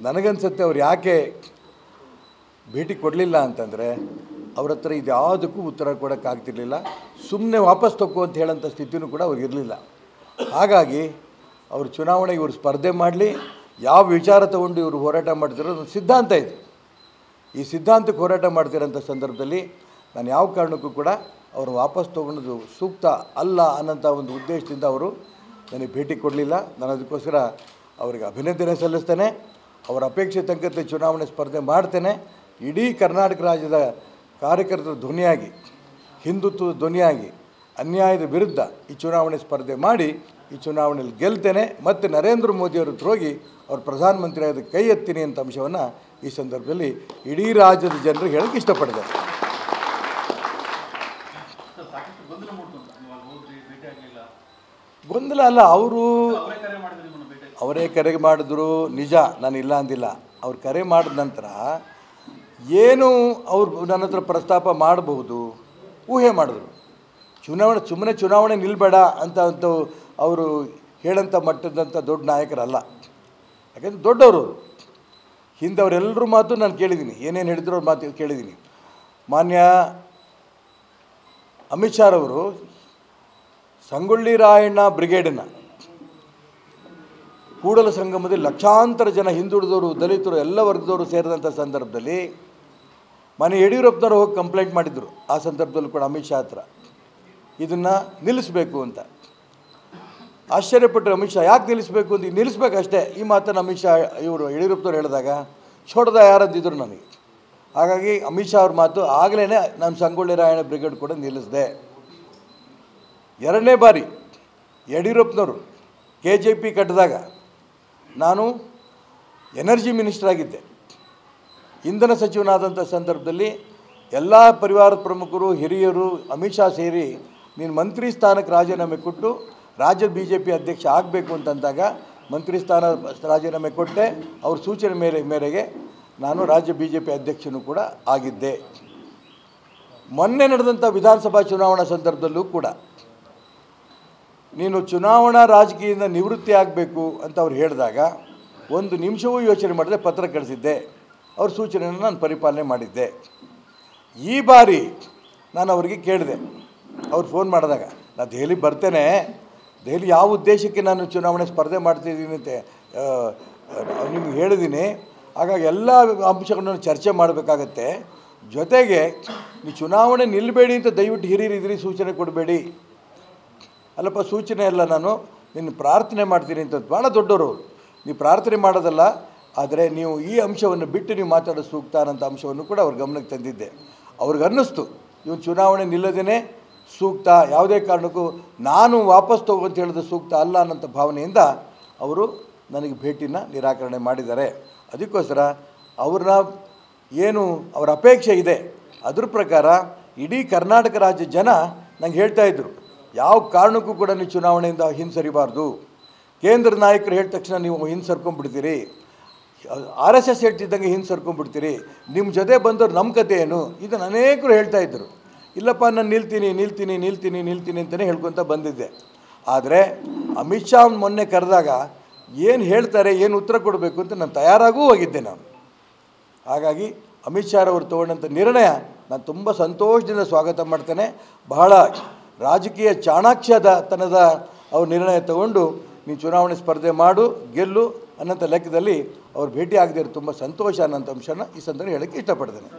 ನನಗನ್ಸುತ್ತೆ ಅವ್ರು ಯಾಕೆ ಭೇಟಿ ಕೊಡಲಿಲ್ಲ ಅಂತಂದರೆ ಅವ್ರ ಹತ್ರ ಇದ್ಯಾವುದಕ್ಕೂ ಉತ್ತರ ಕೊಡೋಕ್ಕಾಗ್ತಿರ್ಲಿಲ್ಲ. ಸುಮ್ಮನೆ ವಾಪಸ್ ತಗೋ ಅಂತ ಹೇಳೋಂಥ ಸ್ಥಿತಿಯೂ ಕೂಡ ಅವ್ರಿಗೆ ಇರಲಿಲ್ಲ. ಹಾಗಾಗಿ ಅವರು ಚುನಾವಣೆಗೆ ಇವರು ಸ್ಪರ್ಧೆ ಮಾಡಲಿ, ಯಾವ ವಿಚಾರ ತಗೊಂಡು ಇವರು ಹೋರಾಟ ಮಾಡ್ತಿರೋ ಒಂದು ಸಿದ್ಧಾಂತ ಇದೆ. ಈ ಸಿದ್ಧಾಂತಕ್ಕೆ ಹೋರಾಟ ಮಾಡ್ತಿರೋಂಥ ಸಂದರ್ಭದಲ್ಲಿ ನಾನು ಯಾವ ಕಾರಣಕ್ಕೂ ಕೂಡ ಅವರು ವಾಪಸ್ ತೊಗೊಂಡು ಸೂಕ್ತ ಅಲ್ಲ ಅನ್ನೋಂಥ ಒಂದು ಉದ್ದೇಶದಿಂದ ಅವರು ನನಗೆ ಭೇಟಿ ಕೊಡಲಿಲ್ಲ. ನಾನು ಅದಕ್ಕೋಸ್ಕರ ಅವರಿಗೆ ಅಭಿನಂದನೆ ಸಲ್ಲಿಸ್ತೇನೆ. ಅವರ ಅಪೇಕ್ಷೆ ತಕ್ಕಂತೆ ಚುನಾವಣೆ ಸ್ಪರ್ಧೆ ಮಾಡ್ತೇನೆ. ಇಡೀ ಕರ್ನಾಟಕ ರಾಜ್ಯದ ಕಾರ್ಯಕರ್ತರ ಧ್ವನಿಯಾಗಿ, ಹಿಂದುತ್ವದ ಧ್ವನಿಯಾಗಿ, ಅನ್ಯಾಯದ ವಿರುದ್ಧ ಈ ಚುನಾವಣೆ ಸ್ಪರ್ಧೆ ಮಾಡಿ ಈ ಚುನಾವಣೆಯಲ್ಲಿ ಗೆಲ್ತೇನೆ. ಮತ್ತು ನರೇಂದ್ರ ಮೋದಿಯವ್ರ ಹತ್ರ ಹೋಗಿ ಅವ್ರು ಪ್ರಧಾನಮಂತ್ರಿ ಆದ ಕೈ ಎತ್ತೀನಿ ಅಂತ ಅಂಶವನ್ನು ಈ ಸಂದರ್ಭದಲ್ಲಿ ಇಡೀ ರಾಜ್ಯದ ಜನರಿಗೆ ಹೇಳೋಕ್ಕೆ ಇಷ್ಟಪಡ್ತಾರೆ. ಗೊಂದಲ ಅಲ್ಲ, ಅವರೇ ಕರೆ ಮಾಡಿದ್ರು ನಿಜ, ನಾನು ಇಲ್ಲ ಅಂದಿಲ್ಲ. ಅವ್ರು ಕರೆ ಮಾಡಿದ ನಂತರ ಏನು ಅವ್ರು ನನ್ನ ಹತ್ರ ಪ್ರಸ್ತಾಪ ಮಾಡಬಹುದು, ಊಹೆ ಮಾಡಿದ್ರು. ಸುಮ್ಮನೆ ಚುನಾವಣೆ ನಿಲ್ಲಬೇಡ ಅಂತ ಅವರು ಹೇಳೋಂಥ ಮಟ್ಟದಂಥ ದೊಡ್ಡ ನಾಯಕರಲ್ಲ. ಯಾಕೆಂದರೆ ದೊಡ್ಡವರು ಹಿಂದೆ ಅವರೆಲ್ಲರ ಮಾತು ನಾನು ಕೇಳಿದ್ದೀನಿ, ಏನೇನು ಹೇಳಿದ್ರು ಅವ್ರ ಮಾತು ಕೇಳಿದ್ದೀನಿ. ಮಾನ್ಯ ಅಮಿತ್ ಶಾ ಅವರು ಸಂಗೊಳ್ಳಿ ರಾಯಣ್ಣ ಬ್ರಿಗೇಡನ್ನು ಕೂಡಲ ಸಂಗಮದಲ್ಲಿ ಲಕ್ಷಾಂತರ ಜನ ಹಿಂದುಳಿದವರು, ದಲಿತರು, ಎಲ್ಲ ವರ್ಗದವರು ಸೇರಿದಂಥ ಸಂದರ್ಭದಲ್ಲಿ ಮಾನ್ಯ ಯಡಿಯೂರಪ್ಪನವರು ಹೋಗಿ ಕಂಪ್ಲೇಂಟ್ ಮಾಡಿದರು. ಆ ಸಂದರ್ಭದಲ್ಲೂ ಕೂಡ ಅಮಿತ್ ಶಾ ಹತ್ರ ಇದನ್ನು ನಿಲ್ಲಿಸಬೇಕು ಅಂತ. ಆಶ್ಚರ್ಯಪಟ್ಟರು ಅಮಿತ್ ಶಾ, ಯಾಕೆ ನಿಲ್ಲಿಸಬೇಕು ಅಂತ. ನಿಲ್ಲಿಸ್ಬೇಕಷ್ಟೇ. ಈ ಮಾತನ್ನು ಅಮಿತ್ ಶಾ ಇವರು ಯಡಿಯೂರಪ್ಪನವ್ರು ಹೇಳಿದಾಗ छोड़ದ ಯಾರಂದಿದ್ರು ನನಗೆ. ಹಾಗಾಗಿ ಅಮಿತ್ ಶಾ ಅವ್ರ ಮಾತು ಆಗಲೇ ನಾನು ಸಂಗೊಳ್ಳಿ ರಾಯಣ್ಣ ಬ್ರಿಗೇಡ್ ಕೂಡ ನಿಲ್ಲಿಸಿದೆ. ಎರಡನೇ ಬಾರಿ ಯಡಿಯೂರಪ್ಪನವರು KJP ಕಟ್ಟಿದಾಗ ನಾನು ಎನರ್ಜಿ ಮಿನಿಸ್ಟರ್ ಆಗಿದ್ದೆ. ಇಂಧನ ಸಚಿವನಾದಂಥ ಸಂದರ್ಭದಲ್ಲಿ ಎಲ್ಲ ಪರಿವಾರದ ಪ್ರಮುಖರು, ಹಿರಿಯರು, ಅಮಿತ್ ಶಾ ಸೇರಿ ನೀನು ಮಂತ್ರಿ ಸ್ಥಾನಕ್ಕೆ ರಾಜೀನಾಮೆ ಕೊಟ್ಟು ರಾಜ್ಯ BJP ಅಧ್ಯಕ್ಷ ಆಗಬೇಕು ಅಂತಂದಾಗ ಮಂತ್ರಿ ಸ್ಥಾನ ರಾಜೀನಾಮೆ ಕೊಟ್ಟೆ. ಅವ್ರ ಸೂಚನೆ ಮೇರೆಗೆ ನಾನು ರಾಜ್ಯ BJP ಅಧ್ಯಕ್ಷನೂ ಕೂಡ ಆಗಿದ್ದೆ. ಮೊನ್ನೆ ನಡೆದಂಥ ವಿಧಾನಸಭಾ ಚುನಾವಣಾ ಸಂದರ್ಭದಲ್ಲೂ ಕೂಡ ನೀನು ಚುನಾವಣಾ ರಾಜಕೀಯದಿಂದ ನಿವೃತ್ತಿ ಆಗಬೇಕು ಅಂತ ಅವ್ರು ಹೇಳಿದಾಗ ಒಂದು ನಿಮಿಷವೂ ಯೋಚನೆ ಮಾಡದೆ ಪತ್ರ ಕಳಿಸಿದ್ದೆ. ಅವ್ರ ಸೂಚನೆಯನ್ನು ನಾನು ಪರಿಪಾಲನೆ ಮಾಡಿದ್ದೆ. ಈ ಬಾರಿ ನಾನು ಅವರಿಗೆ ಕೇಳಿದೆ, ಅವ್ರು ಫೋನ್ ಮಾಡಿದಾಗ ನಾನು ದೆಹಲಿಗೆ ಬರ್ತೇನೆ, ದೆಹಲಿ ಯಾವ ಉದ್ದೇಶಕ್ಕೆ ನಾನು ಚುನಾವಣೆ ಸ್ಪರ್ಧೆ ಮಾಡ್ತಿದ್ದೀನಿ ಅಂತ ನಿಮ್ಗೆ ಹೇಳಿದ್ದೀನಿ. ಹಾಗಾಗಿ ಎಲ್ಲ ಅಂಶಗಳನ್ನು ಚರ್ಚೆ ಮಾಡಬೇಕಾಗತ್ತೆ. ಜೊತೆಗೆ ನೀವು ಚುನಾವಣೆ ನಿಲ್ಲಬೇಡಿ ಅಂತ ದಯವಿಟ್ಟು ಹಿರಿಯರಿದ್ರಿ ಸೂಚನೆ ಕೊಡಬೇಡಿ. ಅಲ್ಲಪ್ಪ, ಸೂಚನೆ ಎಲ್ಲ ನಾನು ನಿನ್ನ ಪ್ರಾರ್ಥನೆ ಮಾಡ್ತೀನಿ ಅಂತ. ಭಾಳ ದೊಡ್ಡವರು ನೀವು ಪ್ರಾರ್ಥನೆ ಮಾಡೋದಲ್ಲ, ಆದರೆ ನೀವು ಈ ಅಂಶವನ್ನು ಬಿಟ್ಟು ನೀವು ಮಾತಾಡೋ ಸೂಕ್ತ ಅನ್ನೋಂಥ ಅಂಶವನ್ನು ಕೂಡ ಅವ್ರ ಗಮನಕ್ಕೆ ತಂದಿದ್ದೆ. ಅವ್ರಿಗೆ ಅನ್ನಿಸ್ತು ಇವನು ಚುನಾವಣೆ ನಿಲ್ಲದೇ ಸೂಕ್ತ, ಯಾವುದೇ ಕಾರಣಕ್ಕೂ ನಾನು ವಾಪಸ್ ತಗೋ ಅಂತ ಹೇಳಿದ ಸೂಕ್ತ ಅಲ್ಲ ಅನ್ನೋಂಥ ಭಾವನೆಯಿಂದ ಅವರು ನನಗೆ ಭೇಟಿನ ನಿರಾಕರಣೆ ಮಾಡಿದ್ದಾರೆ. ಅದಕ್ಕೋಸ್ಕರ ಅವ್ರನ್ನ ಏನು ಅವರ ಅಪೇಕ್ಷೆ ಇದೆ ಅದ್ರ ಪ್ರಕಾರ ಇಡೀ ಕರ್ನಾಟಕ ರಾಜ್ಯ ಜನ ನಂಗೆ ಹೇಳ್ತಾಯಿದ್ರು, ಯಾವ ಕಾರಣಕ್ಕೂ ಕೂಡ ನೀವು ಚುನಾವಣೆಯಿಂದ ಹಿಂಸರಿಬಾರ್ದು. ಕೇಂದ್ರ ನಾಯಕರು ಹೇಳಿದ ತಕ್ಷಣ ನೀವು ಹಿಂಸರ್ಕೊಂಡ್ಬಿಡ್ತೀರಿ, RSS ಹೇಳ್ತಿದ್ದಂಗೆ ಹಿಂಸರ್ಕೊಂಡ್ಬಿಡ್ತೀರಿ, ನಿಮ್ಮ ಜೊತೆ ಬಂದವರು ನಮ್ಮ ಕತೆ ಏನು, ಇದನ್ನು ಅನೇಕರು ಹೇಳ್ತಾಯಿದ್ರು. ಇಲ್ಲಪ್ಪ ನಾನು ನಿಲ್ತೀನಿ ಅಂತಲೇ ಹೇಳ್ಕೊತ ಬಂದಿದ್ದೆ. ಆದರೆ ಅಮಿತ್ ಶಾ ಮೊನ್ನೆ ಕರೆದಾಗ ಏನು ಹೇಳ್ತಾರೆ, ಏನು ಉತ್ತರ ಕೊಡಬೇಕು ಅಂತ ನಾನು ತಯಾರಾಗೂ ಹೋಗಿದ್ದೆ ನಾನು. ಹಾಗಾಗಿ ಅಮಿತ್ ಶಾ ಅವರು ತೊಗೊಂಡಂಥ ನಿರ್ಣಯ ನಾನು ತುಂಬ ಸಂತೋಷದಿಂದ ಸ್ವಾಗತ ಮಾಡ್ತೇನೆ. ಬಹಳ ರಾಜಕೀಯ ಚಾಣಾಕ್ಷತನದ ಅವ್ರ ನಿರ್ಣಯ ತಗೊಂಡು ನೀನು ಚುನಾವಣೆ ಸ್ಪರ್ಧೆ ಮಾಡು, ಗೆಲ್ಲು ಅನ್ನೋಂಥ ಲೆಕ್ಕದಲ್ಲಿ ಅವ್ರು ಭೇಟಿ ಆಗದೇ ತುಂಬ ಸಂತೋಷ ಅನ್ನೋಂಥ ಅಂಶನ ಈ ಸಂದರ್ಭ ಹೇಳೋಕ್ಕೆ ಇಷ್ಟಪಡ್ತೇನೆ.